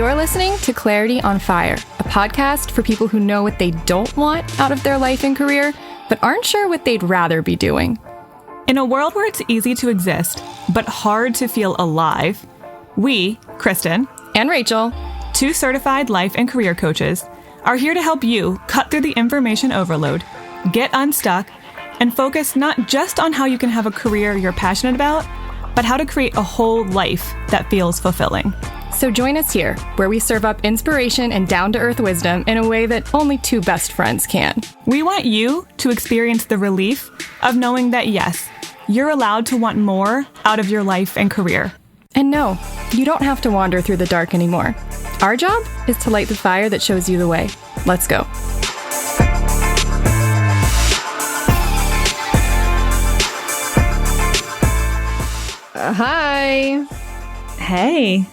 You're listening to Clarity on Fire, a podcast for people who know what they don't want out of their life and career, but aren't sure what they'd rather be doing. In a world where it's easy to exist, but hard to feel alive, we, Kristen and Rachel, two certified life and career coaches, are here to help you cut through the information overload, get unstuck, and focus not just on how you can have a career you're passionate about, but how to create a whole life that feels fulfilling. So join us here, where we serve up inspiration and down-to-earth wisdom in a way that only two best friends can. We want you to experience the relief of knowing that, yes, you're allowed to want more out of your life and career. And no, you don't have to wander through the dark anymore. Our job is to light the fire that shows you the way. Let's go. Hi. Hey.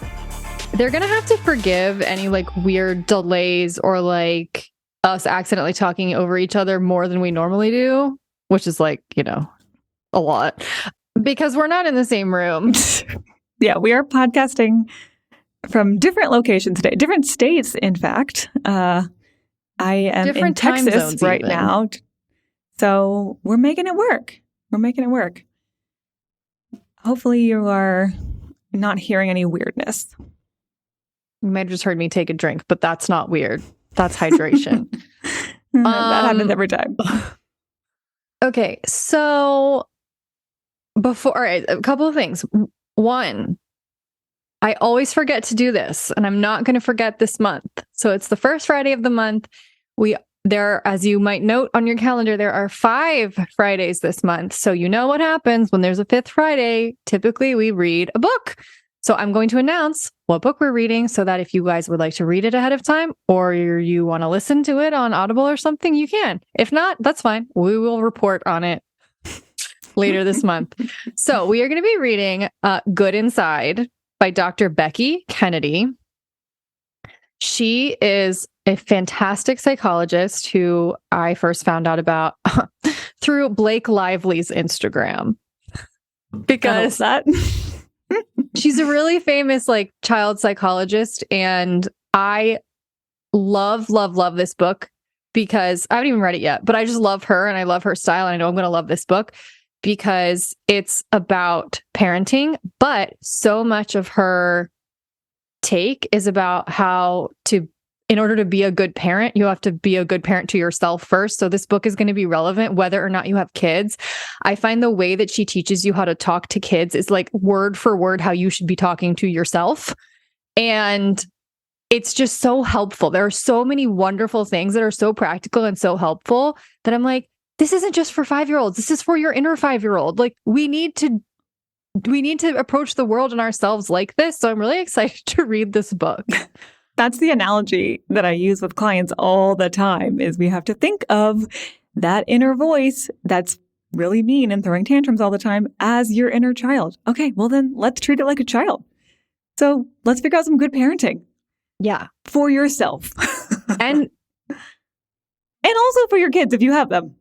They're going to have to forgive any weird delays or us accidentally talking over each other more than we normally do, which is a lot because we're not in the same room. Yeah, we are podcasting from different locations today, different states, in fact. I am different in Texas right now. So we're making it work. Hopefully you are not hearing any weirdness. You might have just heard me take a drink, but that's not weird. That's hydration. That happens every time. Okay, so all right, a couple of things. One, I always forget to do this, and I'm not going to forget this month. So it's the first Friday of the month. As you might note on your calendar, there are 5 Fridays this month. So you know what happens when there's a 5th Friday. Typically, we read a book. So I'm going to announce what book we're reading so that if you guys would like to read it ahead of time or you want to listen to it on Audible or something, you can. If not, that's fine. We will report on it later this month. So we are going to be reading Good Inside by Dr. Becky Kennedy. She is a fantastic psychologist who I first found out about through Blake Lively's Instagram. Because that... She's a really famous child psychologist, and I love this book because I haven't even read it yet, but I just love her and I love her style, and I know I'm going to love this book because it's about parenting, but so much of her take is about how in order to be a good parent, you have to be a good parent to yourself first. So this book is going to be relevant whether or not you have kids. I find the way that she teaches you how to talk to kids is word for word how you should be talking to yourself. And it's just so helpful. There are so many wonderful things that are so practical and so helpful that I'm this isn't just for 5-year-olds. This is for your inner 5-year-old. We need to approach the world and ourselves like this. So I'm really excited to read this book. That's the analogy that I use with clients all the time is we have to think of that inner voice that's really mean and throwing tantrums all the time as your inner child. Okay, well then let's treat it like a child. So let's figure out some good parenting. Yeah. For yourself. And also for your kids if you have them.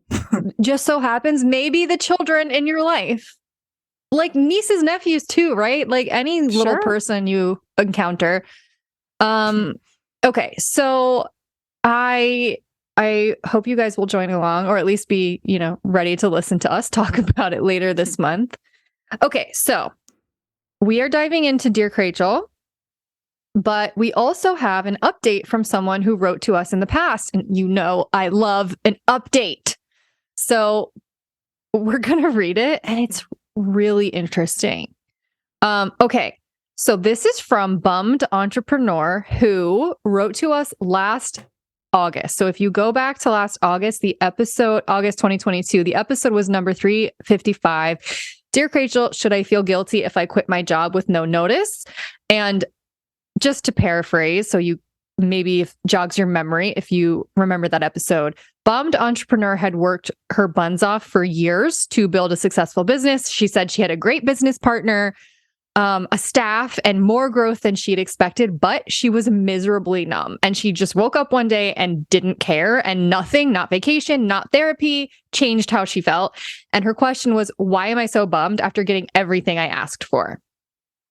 Just so happens maybe the children in your life. Nieces, nephews too, right? Any little person you encounter. Okay, so I hope you guys will join along or at least be, ready to listen to us talk about it later this month. Okay, so we are diving into Dear Krachel, but we also have an update from someone who wrote to us in the past. And I love an update. So we're going to read it and it's really interesting. Okay. So this is from Bummed Entrepreneur who wrote to us last August. So if you go back to last August, the episode, August 2022, the episode was number 355. Dear Krachel, should I feel guilty if I quit my job with no notice? And just to paraphrase, so you maybe jogs your memory if you remember that episode, Bummed Entrepreneur had worked her buns off for years to build a successful business. She said she had a great business partner, a staff, and more growth than she'd expected, but she was miserably numb. And she just woke up one day and didn't care, and nothing, not vacation, not therapy, changed how she felt. And her question was, why am I so bummed after getting everything I asked for?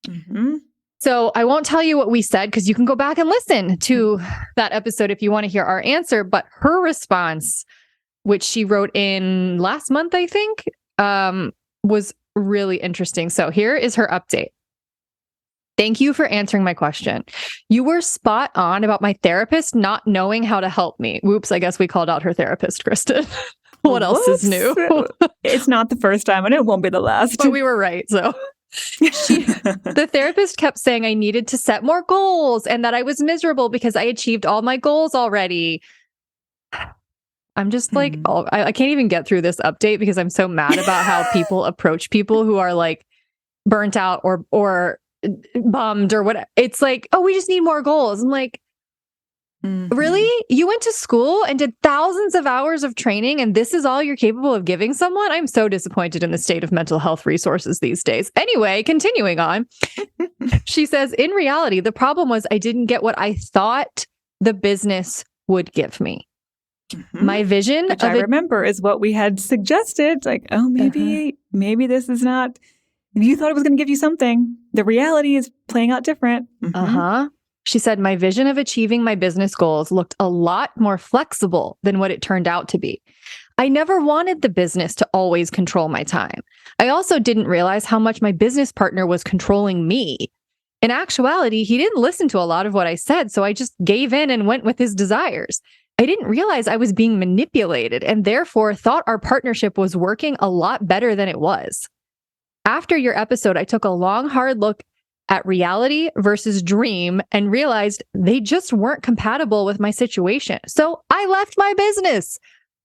Mm-hmm. So I won't tell you what we said because you can go back and listen to that episode if you want to hear our answer. But her response, which she wrote in last month, I think, was really interesting. So here is her update. Thank you for answering my question. You were spot on about my therapist not knowing how to help me. Whoops, I guess we called out her therapist, Kristen. What else is new? It's not the first time and it won't be the last. But we were right. So the therapist kept saying I needed to set more goals and that I was miserable because I achieved all my goals already. I'm just like, I can't even get through this update because I'm so mad about how people approach people who are like burnt out or bummed or what. It's like, oh, we just need more goals. I'm like, really? You went to school and did thousands of hours of training and this is all you're capable of giving someone? I'm so disappointed in the state of mental health resources these days. Anyway, continuing on. She says, in reality, the problem was I didn't get what I thought the business would give me. My vision, which I remember is what we had suggested. Like, oh, maybe this is not, you thought it was going to give you something. The reality is playing out different. She said, my vision of achieving my business goals looked a lot more flexible than what it turned out to be. I never wanted the business to always control my time. I also didn't realize how much my business partner was controlling me. In actuality, he didn't listen to a lot of what I said, so I just gave in and went with his desires. I didn't realize I was being manipulated and therefore thought our partnership was working a lot better than it was. After your episode, I took a long, hard look at reality versus dream and realized they just weren't compatible with my situation. So I left my business.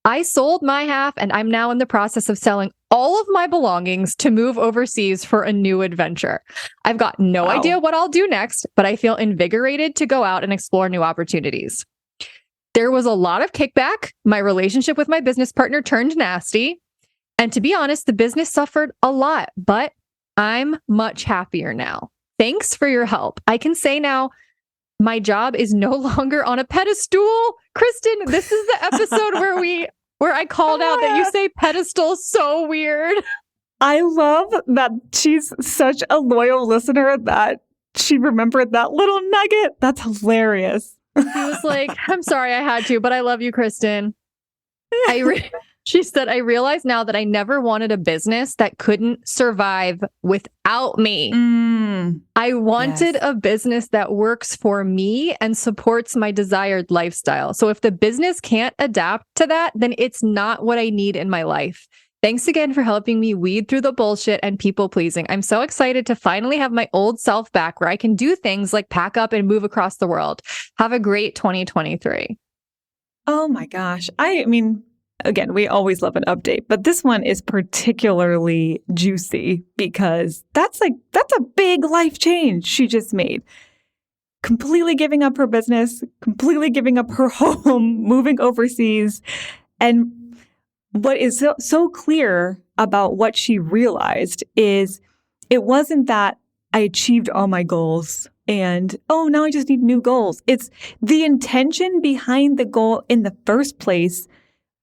I sold my half and I'm now in the process of selling all of my belongings to move overseas for a new adventure. I've got no idea what I'll do next, but I feel invigorated to go out and explore new opportunities. There was a lot of kickback. My relationship with my business partner turned nasty. And to be honest, the business suffered a lot, but I'm much happier now. Thanks for your help. I can say now my job is no longer on a pedestal. Kristen, this is the episode where I called out that you say pedestal so weird. I love that she's such a loyal listener that she remembered that little nugget. That's hilarious. He was like, I'm sorry I had to, but I love you, Kristen. She said, I realize now that I never wanted a business that couldn't survive without me. I wanted a business that works for me and supports my desired lifestyle. So if the business can't adapt to that, then it's not what I need in my life. Thanks again for helping me weed through the bullshit and people pleasing. I'm so excited to finally have my old self back where I can do things like pack up and move across the world. Have a great 2023. Oh my gosh. I mean, again, we always love an update, but this one is particularly juicy because that's a big life change she just made. Completely giving up her business, completely giving up her home, moving overseas. And what is so clear about what she realized is it wasn't that I achieved all my goals and, oh, now I just need new goals. It's the intention behind the goal in the first place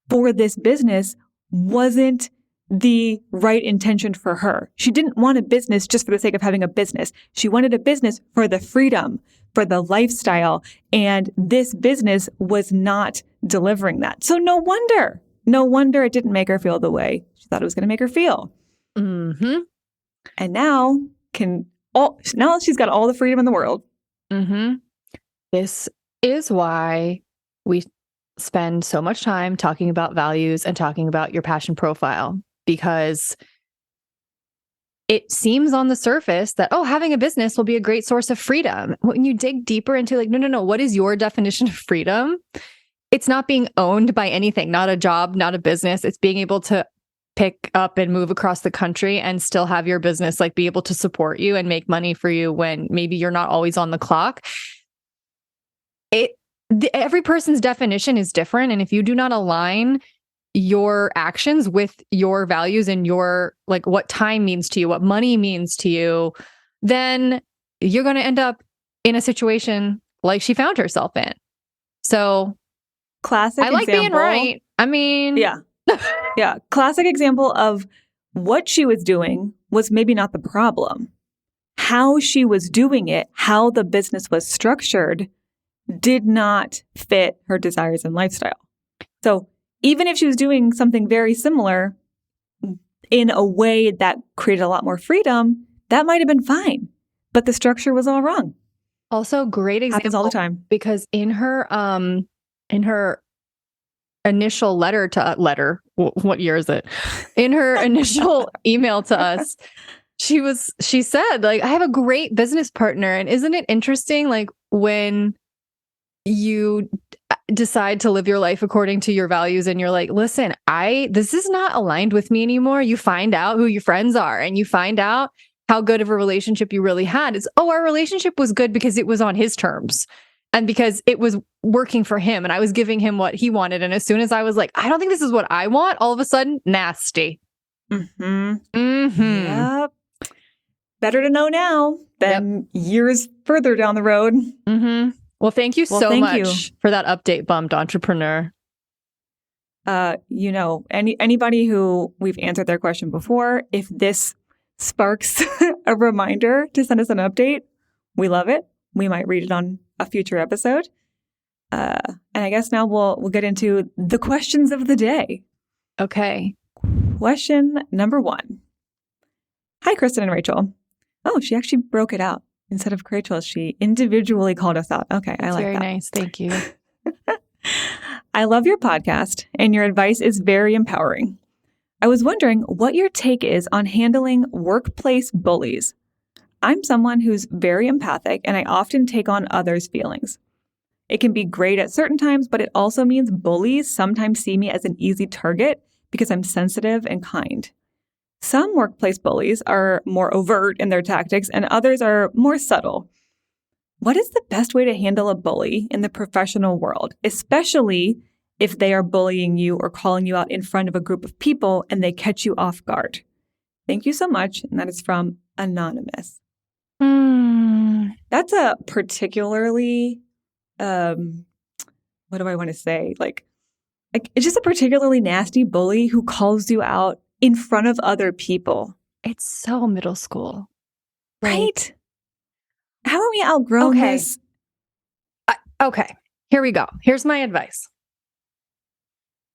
for this business wasn't the right intention for her. She didn't want a business just for the sake of having a business. She wanted a business for the freedom, for the lifestyle, and this business was not delivering that. So no wonder it didn't make her feel the way she thought it was going to make her feel. And now she's got all the freedom in the world. This is why we spend so much time talking about values and talking about your passion profile, because it seems on the surface that, oh, having a business will be a great source of freedom. When you dig deeper into like, no, what is your definition of freedom? It's not being owned by anything, not a job, not a business. It's being able to pick up and move across the country and still have your business like be able to support you and make money for you when maybe you're not always on the clock. Every person's definition is different. And if you do not align your actions with your values and your, like, what time means to you, what money means to you, then you're going to end up in a situation like she found herself in. So classic I like example. being right. I mean, yeah. Classic example of what she was doing was maybe not the problem. how she was doing it, how the business was structured, did not fit her desires and lifestyle. So even if she was doing something very similar in a way that created a lot more freedom, that might have been fine. But the structure was all wrong. Also, great example. Happens all the time. Because in her initial what year is it? In her initial email to us, she said, like, I have a great business partner. And isn't it interesting, like, when you decide to live your life according to your values and you're like, listen, this is not aligned with me anymore. You find out who your friends are and you find out how good of a relationship you really had. It's, our relationship was good because it was on his terms and because it was working for him and I was giving him what he wanted. And as soon as I was like, I don't think this is what I want, all of a sudden, nasty. Yep. Better to know now than years further down the road. Well, thank you so much for that update, bummed entrepreneur. Anybody who we've answered their question before, if this sparks a reminder to send us an update, we love it. We might read it on a future episode. And I guess now we'll get into the questions of the day. Okay. Question number 1. Hi, Kristen and Rachel. Oh, she actually broke it out. Instead of Krachel, she individually called us out. Okay, I like that. Very nice. Thank you. I love your podcast, and your advice is very empowering. I was wondering what your take is on handling workplace bullies. I'm someone who's very empathic, and I often take on others' feelings. It can be great at certain times, but it also means bullies sometimes see me as an easy target because I'm sensitive and kind. Some workplace bullies are more overt in their tactics and others are more subtle. What is the best way to handle a bully in the professional world, especially if they are bullying you or calling you out in front of a group of people and they catch you off guard? Thank you so much. And that is from Anonymous. That's a particularly, what do I want to say? Like it's just a particularly nasty bully who calls you out in front of other people. It's so middle school. Right? How are we outgrown this? Okay, here we go. Here's my advice.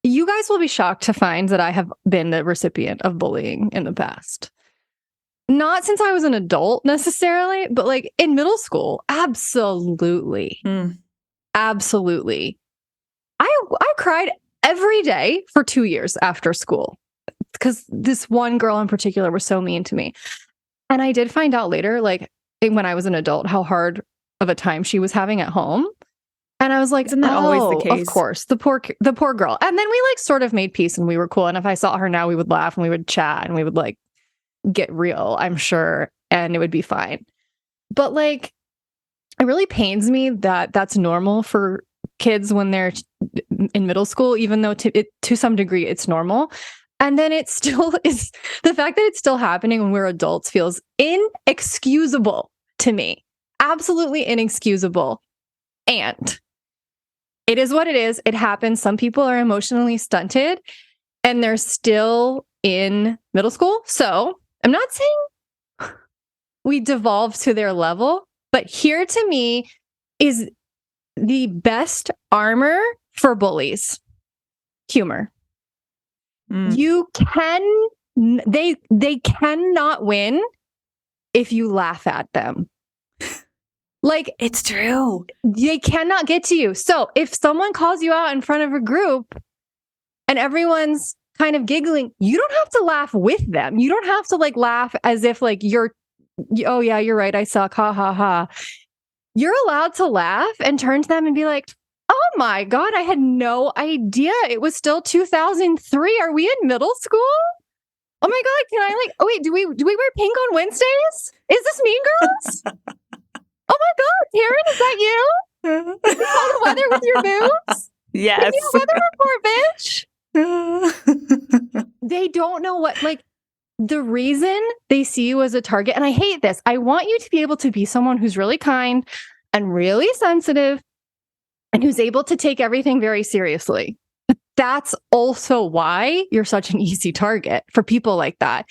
You guys will be shocked to find that I have been the recipient of bullying in the past. Not since I was an adult necessarily, but like in middle school, absolutely. Absolutely. I cried every day for 2 years after school because this one girl in particular was so mean to me. And I did find out later, like when I was an adult, how hard of a time she was having at home. And I was like, isn't that always the case? Of course, the poor girl. And then we like sort of made peace and we were cool. And if I saw her now, we would laugh and we would chat and we would like get real, I'm sure, and it would be fine. But like, it really pains me that that's normal for kids when they're in middle school, even though to some degree it's normal. And then it still is, the fact that it's still happening when we're adults feels inexcusable to me. Absolutely inexcusable. And it is what it is. It happens. Some people are emotionally stunted and they're still in middle school. So I'm not saying we devolve to their level, but here to me is the best armor for bullies. Humor. You they cannot win if you laugh at them. Like, it's true. They cannot get to you. So if someone calls you out in front of a group and everyone's kind of giggling, you don't have to laugh with them. You don't have to like laugh as if like oh yeah, you're right, I suck, ha ha ha. You're allowed to laugh and turn to them and be like, oh my God, I had no idea it was still 2003. Are we in middle school? Oh my God, can I like, oh wait, do we wear pink on Wednesdays? Is this Mean Girls? Oh my God, Karen, is that you? Can you call the weather with your boobs? Yes. Can you weather report, bitch? They don't know what, like, the reason they see you as a target, and I hate this. I want you to be able to be someone who's really kind and really sensitive and who's able to take everything very seriously. But that's also why you're such an easy target for people like that,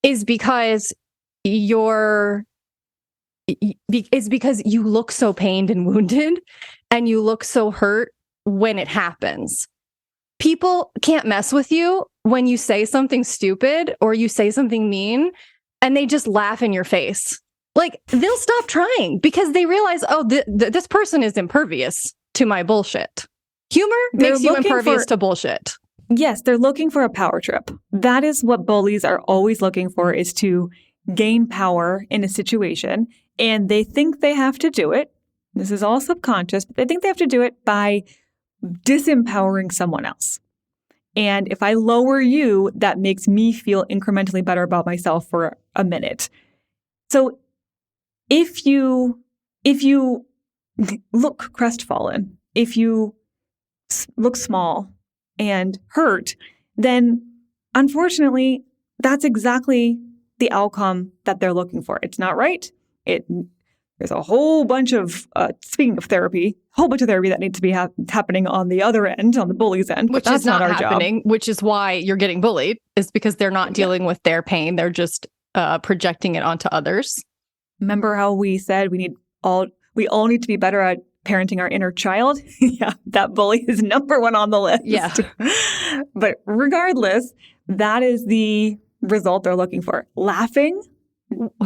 is because you're is because you look so pained and wounded and you look so hurt when it happens. People can't mess with you when you say something stupid or you say something mean and they just laugh in your face. Like, they'll stop trying because they realize, oh, this person is impervious to my bullshit. Humor makes you impervious to bullshit. Yes, they're looking for a power trip. That is what bullies are always looking for, is to gain power in a situation. And they think they have to do it. This is all subconscious, but they think they have to do it by disempowering someone else. And if I lower you, that makes me feel incrementally better about myself for a minute. So if you look crestfallen, if you look small and hurt, then unfortunately, that's exactly the outcome that they're looking for. It's not right. There's a whole bunch of, speaking of therapy, a whole bunch of therapy that needs to be happening on the other end, on the bully's end. Which that's is not our happening, job. which is why you're getting bullied, is because they're not dealing with their pain. They're just projecting it onto others. Remember how we said we all need to be better at parenting our inner child? Yeah, that bully is number one on the list. Yeah. But regardless, that is the result they're looking for. Laughing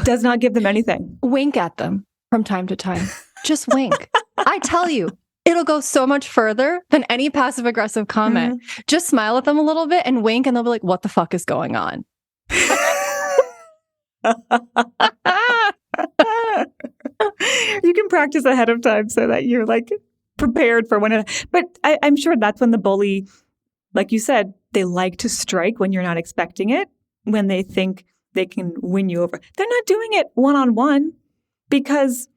does not give them anything. Wink at them from time to time. Just wink. I tell you, it'll go so much further than any passive aggressive comment. Mm-hmm. Just smile at them a little bit and wink, and they'll be like, what the fuck is going on? You can practice ahead of time so that you're like prepared for when it. But I'm sure that's when the bully, like you said, they like to strike when you're not expecting it, when they think they can win you over. They're not doing it one-on-one because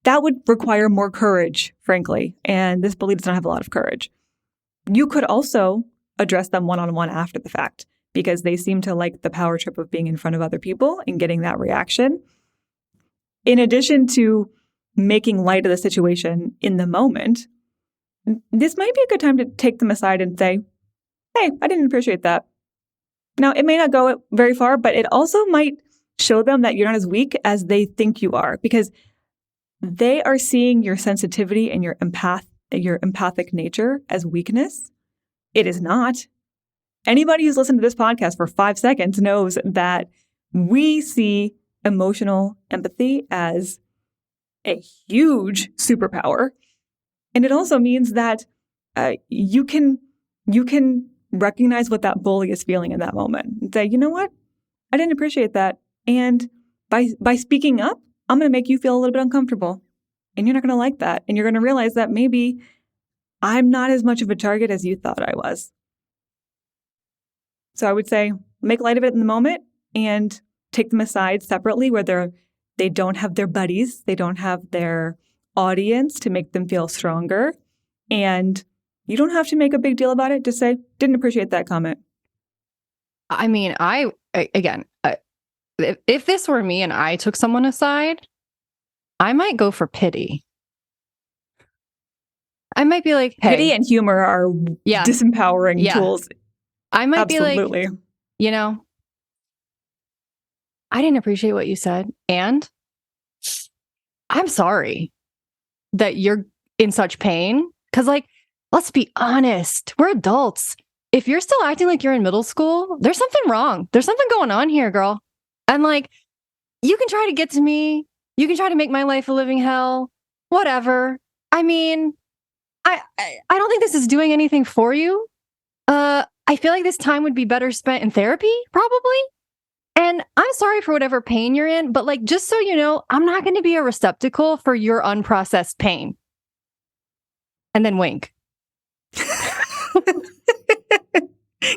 that would require more courage, frankly. And this bully does not have a lot of courage. You could also address them one-on-one after the fact because they seem to like the power trip of being in front of other people and getting that reaction. In addition to making light of the situation in the moment, this might be a good time to take them aside and say, hey, I didn't appreciate that. Now, it may not go very far, but it also might show them that you're not as weak as they think you are, because they are seeing your sensitivity and your empathic nature as weakness. It is not. Anybody who's listened to this podcast for 5 seconds knows that we see emotional empathy as a huge superpower. And it also means that you can recognize what that bully is feeling in that moment and say, you know what? I didn't appreciate that. And by speaking up, I'm going to make you feel a little bit uncomfortable. And you're not going to like that. And you're going to realize that maybe I'm not as much of a target as you thought I was. So I would say make light of it in the moment and take them aside separately where they don't have their buddies. They don't have their audience to make them feel stronger. And you don't have to make a big deal about it. Just say, didn't appreciate that comment. I mean, if this were me and I took someone aside, I might go for pity. I might be like, hey. Pity and humor are disempowering tools. I might Absolutely. be like, you know, I didn't appreciate what you said. And I'm sorry that you're in such pain. Because, like, let's be honest, we're adults. If you're still acting like you're in middle school, there's something wrong. There's something going on here, girl. And, like, you can try to get to me. You can try to make my life a living hell. Whatever. I mean, I don't think this is doing anything for you. I feel like this time would be better spent in therapy, probably. And I'm sorry for whatever pain you're in, but, like, just so you know, I'm not going to be a receptacle for your unprocessed pain. And then wink.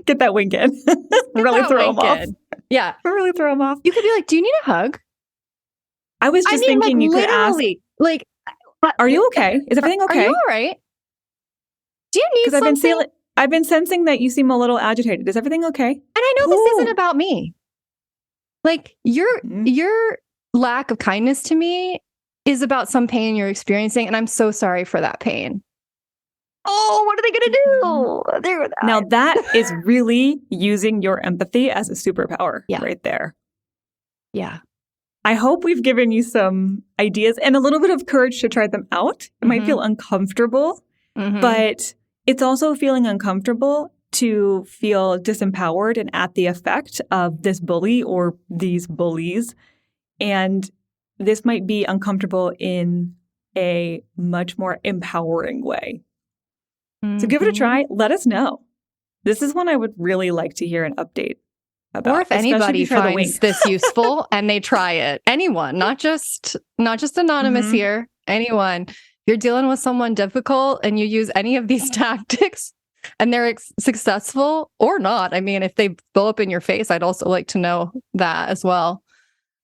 Get that wink in. Really throw them off. Yeah. Really throw them off. You could be like, do you need a hug? I was just thinking, like, you could ask, like, are you okay? Is everything okay? Are you all right? Do you need something? I've been sensing that you seem a little agitated. Is everything okay? And I know this isn't about me. Like, your lack of kindness to me is about some pain you're experiencing, and I'm so sorry for that pain. Oh, what are they going to do? Now, that is really using your empathy as a superpower right there. Yeah. I hope we've given you some ideas and a little bit of courage to try them out. It might feel uncomfortable, but it's also feeling uncomfortable to feel disempowered and at the effect of this bully or these bullies. And this might be uncomfortable in a much more empowering way. So give it a try. Let us know. This is one I would really like to hear an update about. Or if anybody finds this useful and they try it, anyone, not just anonymous here, anyone. If you're dealing with someone difficult and you use any of these tactics and they're successful or not, I mean, if they blow up in your face, I'd also like to know that as well.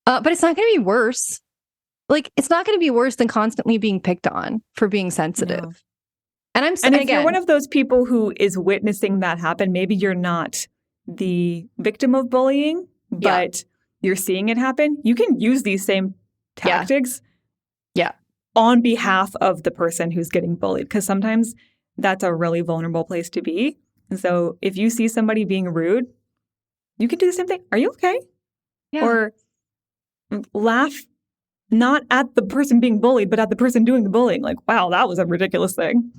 But it's not going to be worse. Like, it's not going to be worse than constantly being picked on for being sensitive. No. And if you're one of those people who is witnessing that happen, maybe you're not the victim of bullying, but you're seeing it happen, you can use these same tactics on behalf of the person who's getting bullied, because sometimes that's a really vulnerable place to be. And so if you see somebody being rude, you can do the same thing. Are you okay? Yeah. Or laugh not at the person being bullied, but at the person doing the bullying. Like, wow, that was a ridiculous thing.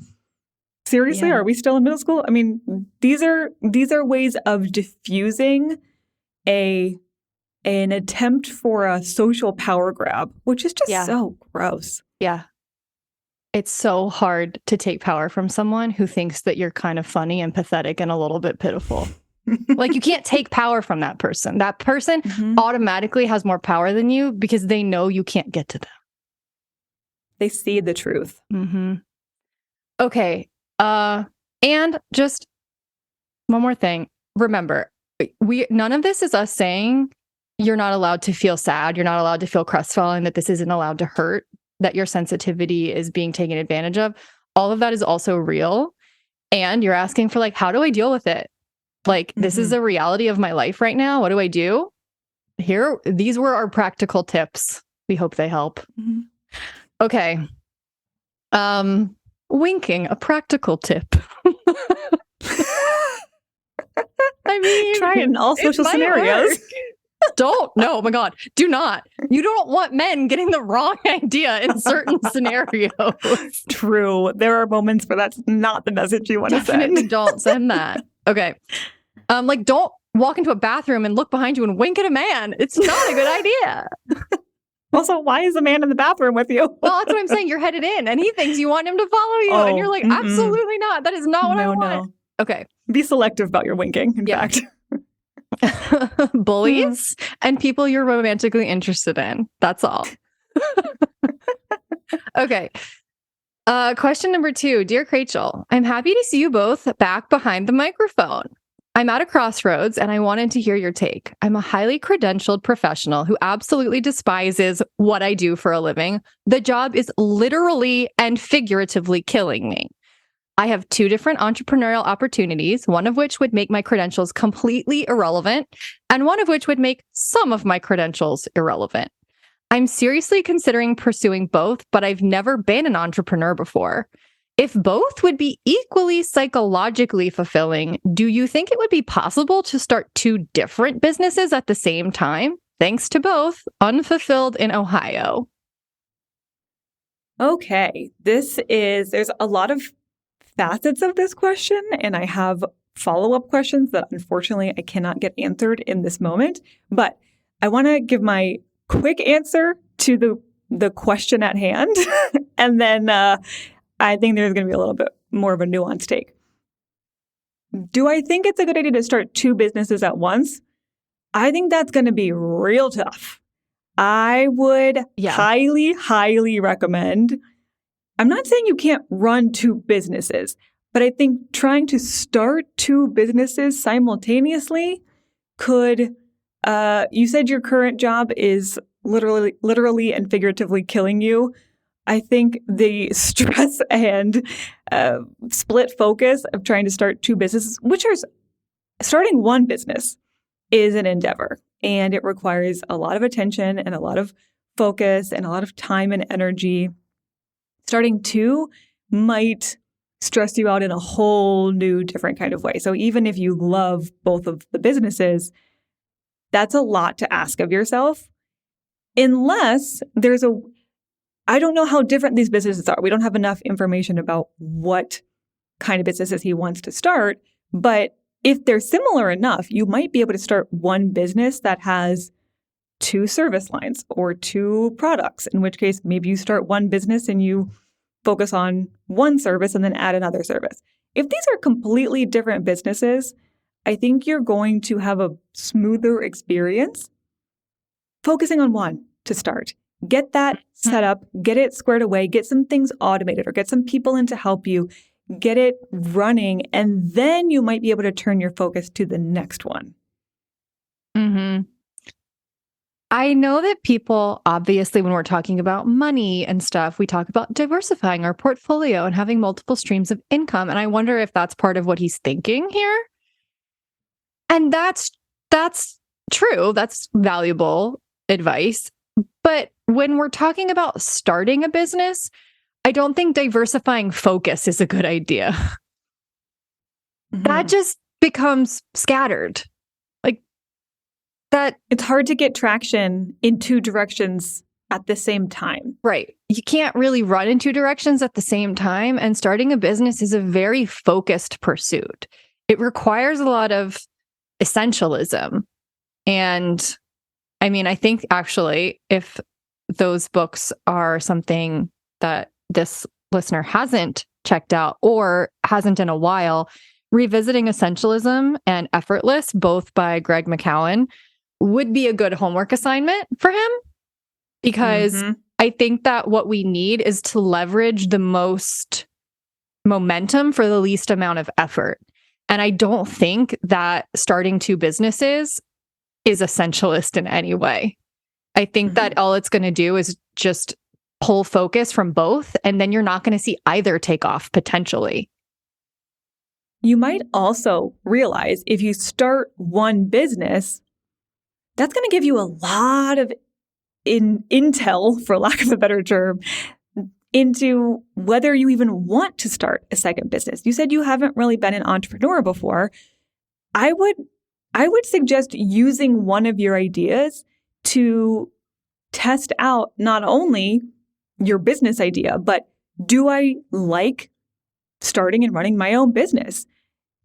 Seriously, are we still in middle school? I mean, these are ways of diffusing an attempt for a social power grab, which is just so gross. Yeah. It's so hard to take power from someone who thinks that you're kind of funny and pathetic and a little bit pitiful. Like, you can't take power from that person. That person automatically has more power than you because they know you can't get to them. They see the truth. Okay. And just one more thing. Remember, none of this is us saying you're not allowed to feel sad. You're not allowed to feel crestfallen, that this isn't allowed to hurt, that your sensitivity is being taken advantage of. All of that is also real. And you're asking for, like, how do I deal with it? Like, this is a reality of my life right now. What do I do? These were our practical tips. We hope they help. Okay. Winking, a practical tip. I mean, try it in all social scenarios. Oh my God, do not. You don't want men getting the wrong idea in certain scenarios. True. There are moments where that's not the message you want to send. Definitely don't send that. Okay. Like, don't walk into a bathroom and look behind you and wink at a man. It's not a good idea. Also, why is a man in the bathroom with you? Well, that's what I'm saying. You're headed in and he thinks you want him to follow you. And you're like, absolutely not. That is not what I want. No. Okay. Be selective about your winking, in fact. Bullies and people you're romantically interested in. That's all. Okay. Question number 2. Dear Krachel, I'm happy to see you both back behind the microphone. I'm at a crossroads and I wanted to hear your take. I'm a highly credentialed professional who absolutely despises what I do for a living. The job is literally and figuratively killing me. I have 2 different entrepreneurial opportunities, one of which would make my credentials completely irrelevant, and one of which would make some of my credentials irrelevant. I'm seriously considering pursuing both, but I've never been an entrepreneur before. If both would be equally psychologically fulfilling, do you think it would be possible to start 2 different businesses at the same time? Thanks to both. Unfulfilled in Ohio. Okay. There's a lot of facets of this question, and I have follow-up questions that unfortunately I cannot get answered in this moment. But I want to give my quick answer to the question at hand, and then I think there's going to be a little bit more of a nuanced take. Do I think it's a good idea to start 2 businesses at once? I think that's going to be real tough. I would highly, highly recommend. I'm not saying you can't run 2 businesses, but I think trying to start 2 businesses simultaneously could, you said your current job is literally and figuratively killing you. I think the stress and split focus of trying to start 2 businesses, which are starting one business, is an endeavor. And it requires a lot of attention and a lot of focus and a lot of time and energy. Starting 2 might stress you out in a whole new different kind of way. So even if you love both of the businesses, that's a lot to ask of yourself. unless I don't know how different these businesses are. We don't have enough information about what kind of businesses he wants to start. But if they're similar enough, you might be able to start one business that has 2 service lines or 2 products, in which case maybe you start one business and you focus on one service and then add another service. If these are completely different businesses, I think you're going to have a smoother experience focusing on one to start. Get that set up, get it squared away, get some things automated or get some people in to help you, get it running, and then you might be able to turn your focus to the next one. Mm-hmm. I know that people, obviously, when we're talking about money and stuff, we talk about diversifying our portfolio and having multiple streams of income. And I wonder if that's part of what he's thinking here. And that's true. That's valuable advice. But when we're talking about starting a business, I don't think diversifying focus is a good idea. Mm-hmm. That just becomes scattered. That it's hard to get traction in 2 directions at the same time. Right. You can't really run in 2 directions at the same time. And starting a business is a very focused pursuit. It requires a lot of essentialism. And I mean, I think actually, if those books are something that this listener hasn't checked out or hasn't in a while, Revisiting Essentialism and Effortless, both by Greg McKeown, would be a good homework assignment for him, because I think that what we need is to leverage the most momentum for the least amount of effort. And I don't think that starting 2 businesses is essentialist in any way. I think that all it's going to do is just pull focus from both, and then you're not going to see either take off potentially. You might also realize if you start one business, that's going to give you a lot of intel, for lack of a better term, into whether you even want to start a second business. You said you haven't really been an entrepreneur before. I would suggest using one of your ideas to test out not only your business idea, but do I like starting and running my own business?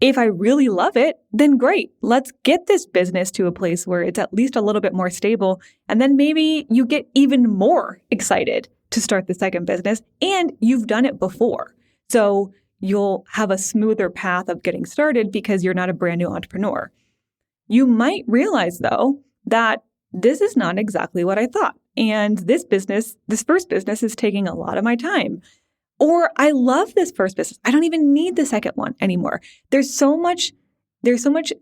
If I really love it, then great. Let's get this business to a place where it's at least a little bit more stable. And then maybe you get even more excited to start the second business, and you've done it before. So you'll have a smoother path of getting started because you're not a brand new entrepreneur. You might realize, though, that this is not exactly what I thought. And this first business is taking a lot of my time. Or I love this first business. I don't even need the second one anymore. There's so much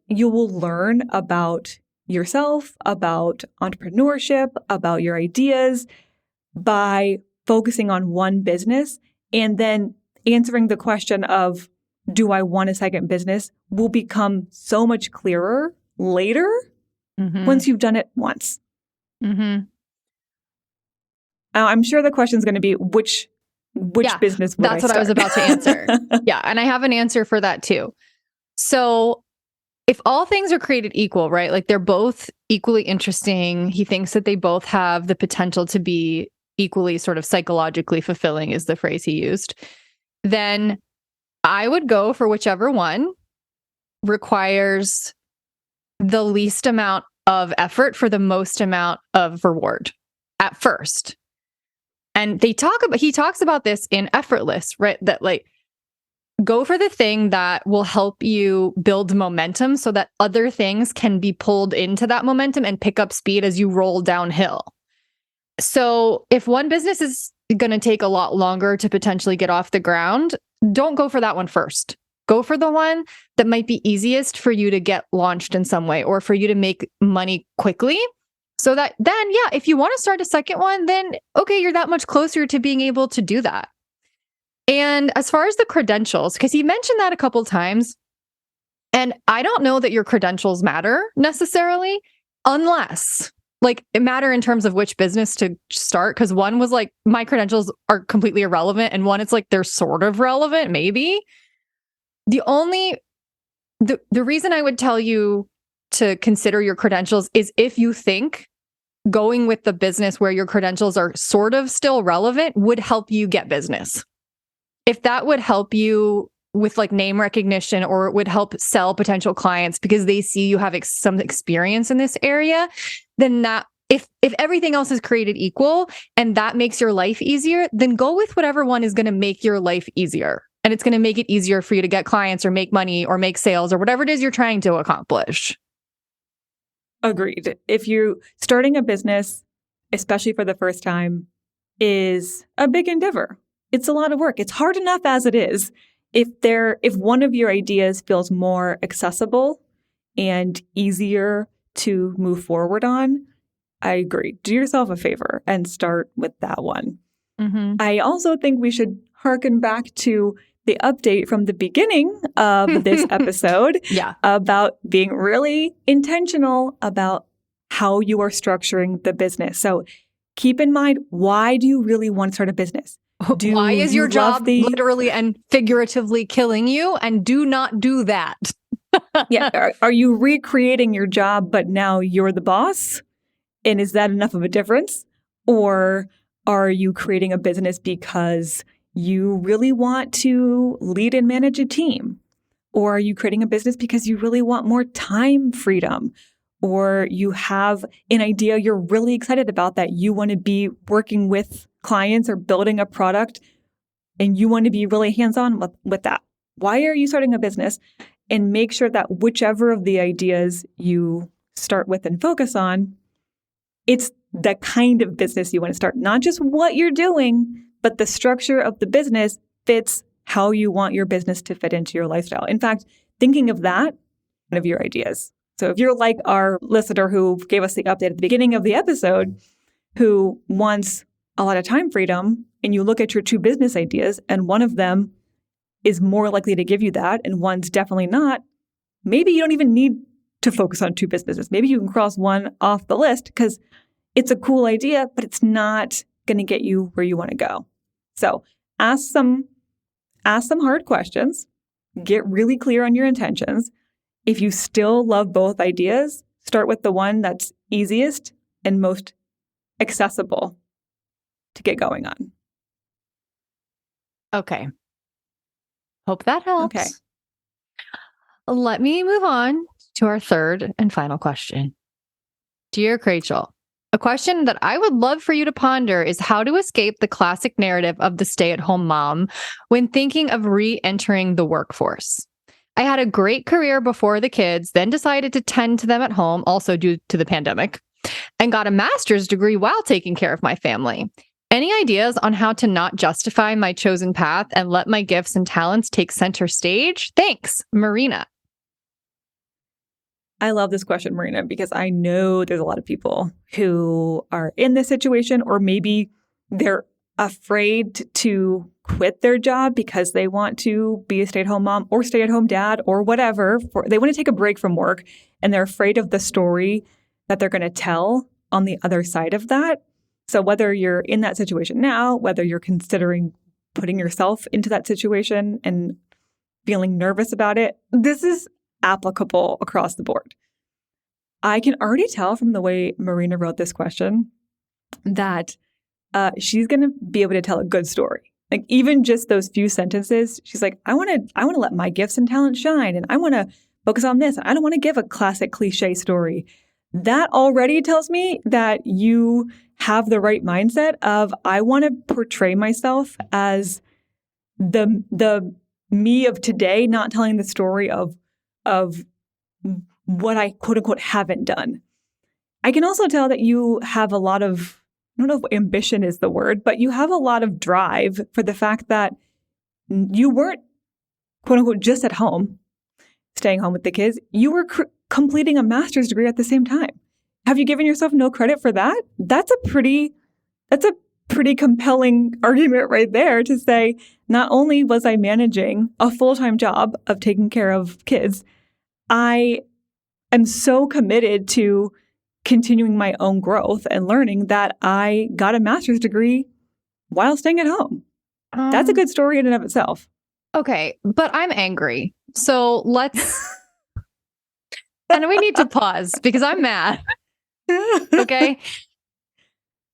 you will learn about yourself, about entrepreneurship, about your ideas by focusing on one business, and then answering the question of, do I want a second business, will become so much clearer later once you've done it once. I'm sure the question is going to be which business would that's what I was about to answer. Yeah. And I have an answer for that too. So if all things are created equal, right? Like they're both equally interesting. He thinks that they both have the potential to be equally sort of psychologically fulfilling, is the phrase he used. Then I would go for whichever one requires the least amount of effort for the most amount of reward at first. And he talks about this in Effortless, right? That like, go for the thing that will help you build momentum so that other things can be pulled into that momentum and pick up speed as you roll downhill. So if one business is going to take a lot longer to potentially get off the ground, don't go for that one first. Go for the one that might be easiest for you to get launched in some way or for you to make money quickly. So that then, yeah, if you want to start a second one, then okay, you're that much closer to being able to do that. And as far as the credentials, because he mentioned that a couple times, and I don't know that your credentials matter necessarily, unless like it matter in terms of which business to start. Because one was like, my credentials are completely irrelevant, and one, it's like they're sort of relevant, maybe. The reason I would tell you to consider your credentials is if you think going with the business where your credentials are sort of still relevant would help you get business. If that would help you with like name recognition, or it would help sell potential clients because they see you have some experience in this area, then that if everything else is created equal and that makes your life easier, then go with whatever one is going to make your life easier. And it's going to make it easier for you to get clients or make money or make sales or whatever it is you're trying to accomplish. Agreed. If you're starting a business, especially for the first time, is a big endeavor. It's a lot of work. It's hard enough as it is. If one of your ideas feels more accessible and easier to move forward on, I agree. Do yourself a favor and start with that one. Mm-hmm. I also think we should hearken back to the update from the beginning of this episode about being really intentional about how you are structuring the business. So keep in mind, why do you really want to start a business? Why is your job literally and figuratively killing you? And do not do that. Yeah. Are you recreating your job, but now you're the boss? And is that enough of a difference? Or are you creating a business because you really want to lead and manage a team? Or are you creating a business because you really want more time freedom? Or you have an idea you're really excited about that you want to be working with clients or building a product and you want to be really hands-on with that. Why are you starting a business? And make sure that whichever of the ideas you start with and focus on, it's the kind of business you want to start, not just what you're doing, but the structure of the business fits how you want your business to fit into your lifestyle. In fact, thinking of that, one of your ideas. So if you're like our listener who gave us the update at the beginning of the episode, who wants a lot of time freedom, and you look at your two business ideas, and one of them is more likely to give you that, and one's definitely not, maybe you don't even need to focus on two businesses. Maybe you can cross one off the list because it's a cool idea, but it's not going to get you where you want to go. So ask some hard questions, get really clear on your intentions. If you still love both ideas, start with the one that's easiest and most accessible to get going on. Okay. Hope that helps. Okay. Let me move on to our third and final question. Dear Krachel, a question that I would love for you to ponder is how to escape the classic narrative of the stay-at-home mom when thinking of re-entering the workforce. I had a great career before the kids, then decided to tend to them at home, also due to the pandemic, and got a master's degree while taking care of my family. Any ideas on how to not justify my chosen path and let my gifts and talents take center stage? Thanks, Marina. I love this question, Marina, because I know there's a lot of people who are in this situation, or maybe they're afraid to quit their job because they want to be a stay-at-home mom or stay-at-home dad or whatever. They want to take a break from work, and they're afraid of the story that they're going to tell on the other side of that. So whether you're in that situation now, whether you're considering putting yourself into that situation and feeling nervous about it, this is applicable across the board. I can already tell from the way Marina wrote this question that she's going to be able to tell a good story. Like even just those few sentences, she's like, I want to let my gifts and talents shine, and I want to focus on this. I don't want to give a classic cliche story. That already tells me that you have the right mindset of, I want to portray myself as the me of today, not telling the story of what I quote unquote haven't done. I can also tell that you have a lot of, I don't know if ambition is the word, but you have a lot of drive for the fact that you weren't quote unquote just at home, staying home with the kids. You were completing a master's degree at the same time. Have you given yourself no credit for that? That's a pretty compelling argument right there to say, not only was I managing a full-time job of taking care of kids, I am so committed to continuing my own growth and learning that I got a master's degree while staying at home. That's a good story in and of itself. Okay, but I'm angry. So and we need to pause because I'm mad. Okay.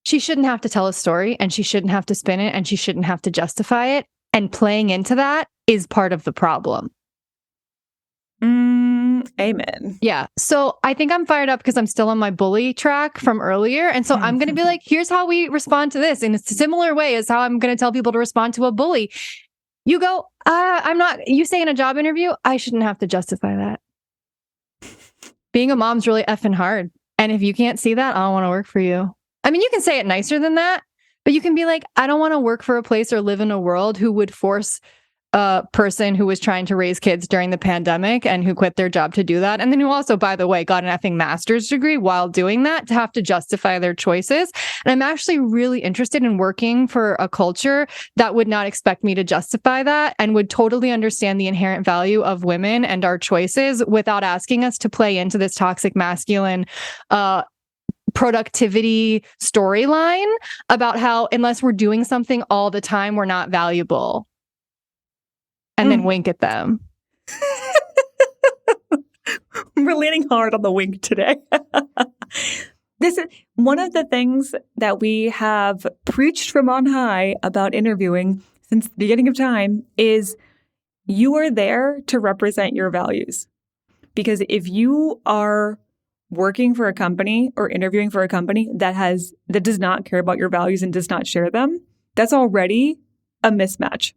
she shouldn't have to tell a story and she shouldn't have to spin it and she shouldn't have to justify it. And playing into that is part of the problem. Amen. Yeah. So I think I'm fired up because I'm still on my bully track from earlier. And so I'm going to be like, here's how we respond to this. In a similar way as how I'm going to tell people to respond to a bully. You go, you say in a job interview, I shouldn't have to justify that. Being a mom's really effing hard. And if you can't see that, I don't want to work for you. I mean, you can say it nicer than that, but you can be like, I don't want to work for a place or live in a world who would force a person who was trying to raise kids during the pandemic and who quit their job to do that. And then who also, by the way, got an effing master's degree while doing that to have to justify their choices. And I'm actually really interested in working for a culture that would not expect me to justify that and would totally understand the inherent value of women and our choices without asking us to play into this toxic masculine, productivity storyline about how unless we're doing something all the time, we're not valuable. And then wink at them. We're leaning hard on the wink today. This is one of the things that we have preached from on high about interviewing since the beginning of time is you are there to represent your values. Because if you are working for a company or interviewing for a company that does not care about your values and does not share them, that's already a mismatch.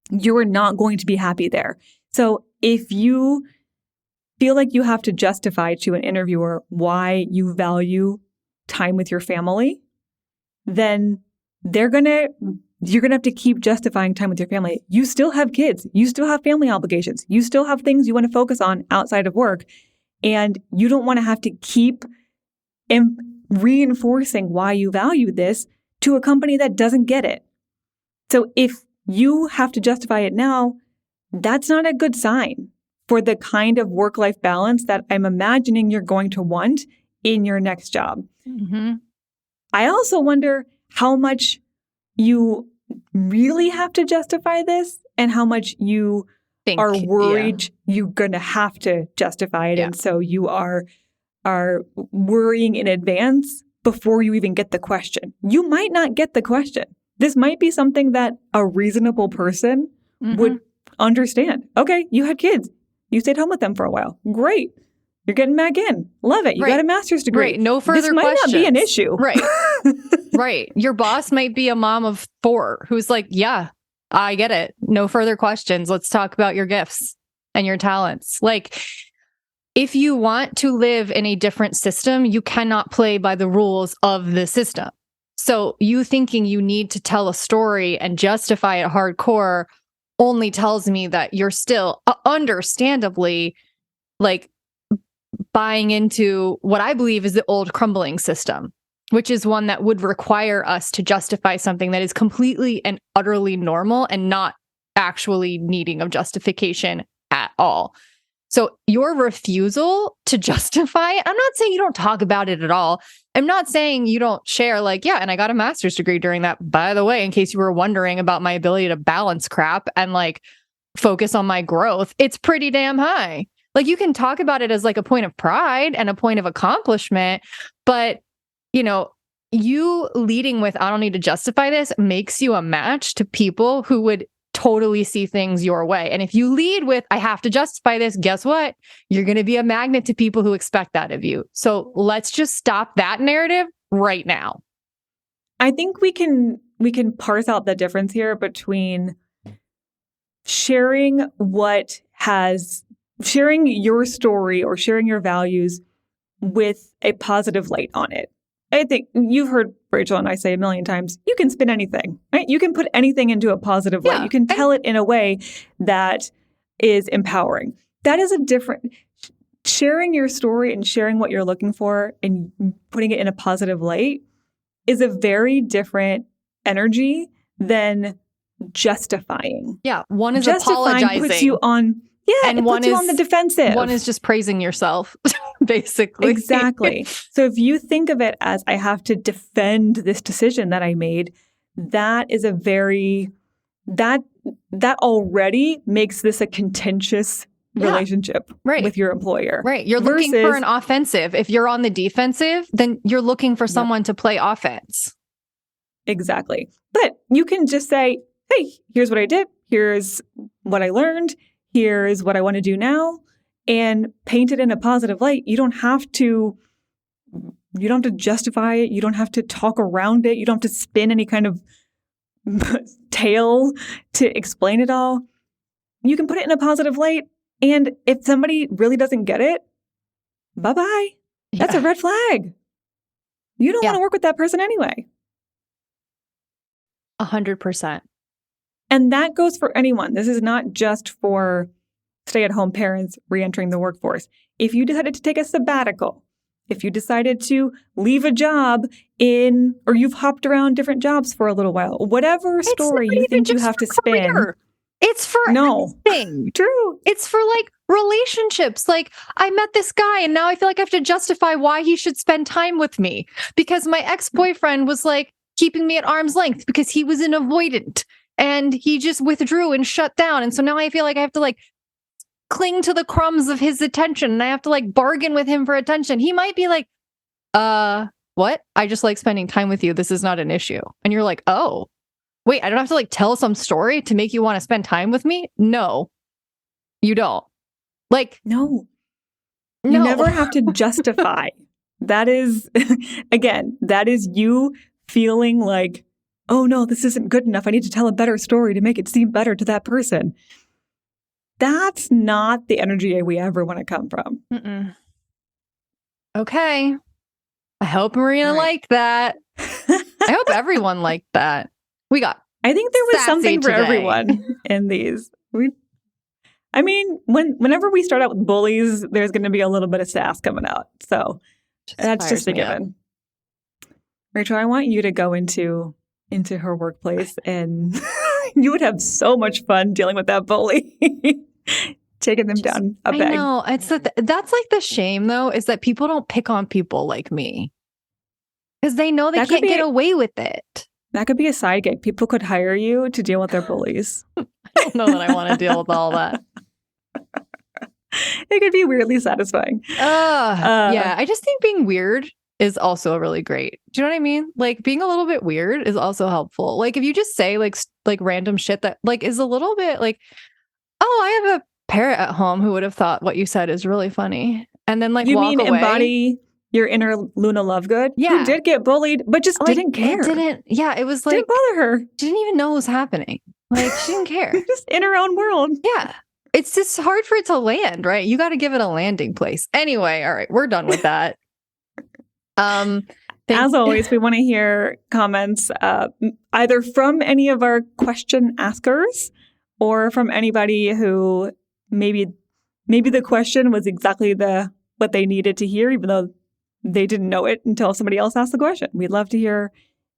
You are not going to be happy there. So if you feel like you have to justify to an interviewer why you value time with your family, then you're going to have to keep justifying time with your family. You still have kids. You still have family obligations. You still have things you want to focus on outside of work. And you don't want to have to keep reinforcing why you value this to a company that doesn't get it. So if you have to justify it now, that's not a good sign for the kind of work-life balance that I'm imagining you're going to want in your next job. Mm-hmm. I also wonder how much you really have to justify this and how much you are worried you're going to have to justify it. Yeah. And so you are worrying in advance before you even get the question. You might not get the question. This might be something that a reasonable person would understand. Okay, you had kids. You stayed home with them for a while. Great. You're getting back in. Love it. You got a master's degree. Right. No further questions. This might not be an issue. Right. Right. Your boss might be a mom of 4 who's like, yeah, I get it. No further questions. Let's talk about your gifts and your talents. Like, if you want to live in a different system, you cannot play by the rules of the system. So you thinking you need to tell a story and justify it hardcore only tells me that you're still understandably like buying into what I believe is the old crumbling system, which is one that would require us to justify something that is completely and utterly normal and not actually needing of justification at all. So your refusal to justify it, I'm not saying you don't talk about it at all. I'm not saying you don't share like, yeah, and I got a master's degree during that, by the way, in case you were wondering about my ability to balance crap and like focus on my growth. It's pretty damn high. Like you can talk about it as like a point of pride and a point of accomplishment, but you know, you leading with, I don't need to justify this, makes you a match to people who would totally see things your way. And if you lead with, I have to justify this, guess what? You're going to be a magnet to people who expect that of you. So let's just stop that narrative right now. I think we can parse out the difference here between sharing your story or sharing your values with a positive light on it. I think you've heard Rachel and I say a million times, you can spin anything, right? You can put anything into a positive light. You can tell it in a way that is empowering. That is a different, sharing your story and sharing what you're looking for and putting it in a positive light is a very different energy than justifying. Yeah. One is justifying apologizing. Puts you on, and one puts you on the defensive. One is just praising yourself, basically. Exactly. So if you think of it as I have to defend this decision that I made, that is that already makes this a contentious relationship with your employer. Right. You're looking for an offensive. If you're on the defensive, then you're looking for someone to play offense. Exactly. But you can just say, hey, here's what I did. Here's what I learned. Here's what I want to do now. And paint it in a positive light. You don't have to justify it. You don't have to talk around it. You don't have to spin any kind of tale to explain it all. You can put it in a positive light. And if somebody really doesn't get it, bye-bye. That's a red flag. You don't want to work with that person anyway. 100%. And that goes for anyone. This is not just for stay-at-home parents re-entering the workforce. If you decided to take a sabbatical, if you decided to leave a job or you've hopped around different jobs for a little while, whatever story you think you have to spin. It's for anything. True. It's for like relationships. Like I met this guy and now I feel like I have to justify why he should spend time with me because my ex-boyfriend was like keeping me at arm's length because he was an avoidant and he just withdrew and shut down. And so now I feel like I have to like cling to the crumbs of his attention and I have to like bargain with him for attention. He might be like, what? I just like spending time with you. This is not an issue. And you're like, oh, wait, I don't have to like tell some story to make you want to spend time with me? No, you don't. Like, no. You never have to justify. That is, again, that is you feeling like, oh no, this isn't good enough. I need to tell a better story to make it seem better to that person. That's not the energy we ever want to come from. Mm-mm. Okay. I hope Marina liked that. I hope everyone liked that. I think there was something for everyone in these. Whenever we start out with bullies, there's going to be a little bit of sass coming out. So that's just a given. Rachel, I want you to go into her workplace and you would have so much fun dealing with that bully. Taking them down a peg. I know. That's like the shame, though, is that people don't pick on people like me. Because they know they can't get away with it. That could be a side gig. People could hire you to deal with their bullies. I don't know that I want to deal with all that. It could be weirdly satisfying. Yeah, I just think being weird is also really great. Do you know what I mean? Like being a little bit weird is also helpful. Like if you just say like random shit that like is a little bit like, oh, I have a parrot at home who would have thought what you said is really funny. And then like walk away. Embody your inner Luna Lovegood, who did get bullied, but just didn't care. It was like, didn't bother her. She didn't even know what was happening. Like she didn't care. Just in her own world. Yeah. It's just hard for it to land, right? You got to give it a landing place. Anyway, all right, we're done with that. As always, we want to hear comments either from any of our question askers or from anybody who maybe the question was exactly what they needed to hear, even though they didn't know it until somebody else asked the question. We'd love to hear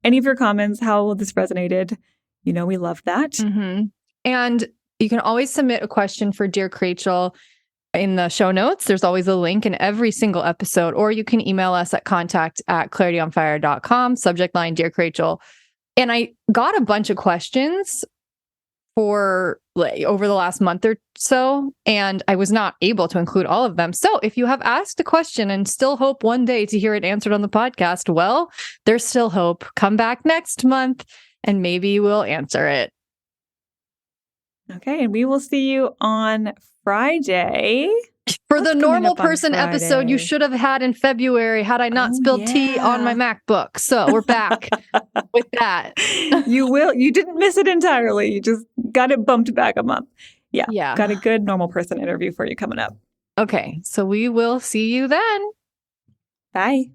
any of your comments, how this resonated. You know, we love that. Mm-hmm. And you can always submit a question for Dear Krachel in the show notes. There's always a link in every single episode, or you can email us at contact@clarityonfire.com, subject line Dear Krachel. And I got a bunch of questions for like over the last month or so, and I was not able to include all of them. So if you have asked a question and still hope one day to hear it answered on the podcast, well, there's still hope. Come back next month and maybe we'll answer it. Okay, and we will see you on Friday. For the normal person episode you should have had in February had I not spilled tea on my MacBook. So we're back with that. You didn't miss it entirely. You just got it bumped back a month. Yeah. Got a good normal person interview for you coming up. Okay, so we will see you then. Bye.